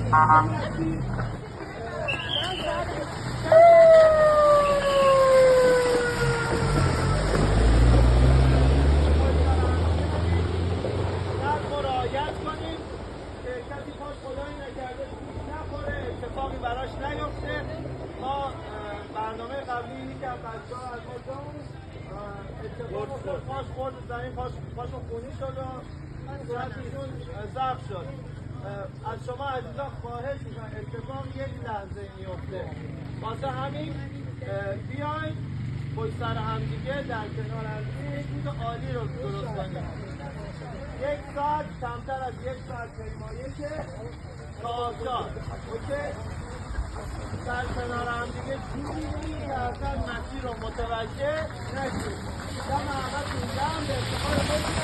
مراعایت کنیم که کسی پاش خدایی نکرده پیش نخوره، اتفاقی براش نیفته. ما برنامه قبلی که بچه‌ها از ما اتفاق افتاد، پاش خورد زمین، پاشون خونی شد و صورتشون ضعف شد. از شما عزیزان خواهش می‌کنم اتفاق یک لحظه میفته، واسه همین بیاین پشت سر همدیگه در کنار همدیگه یک روز عالی رو درست کنیم. یک ساعت کمتر از یک ساعت پیمایه که تا آزاد اوکی در کنار همدیگه جوری که اصلا مسیر رو متوجه نشید. دم همه تون گرم، به افتخار خودتون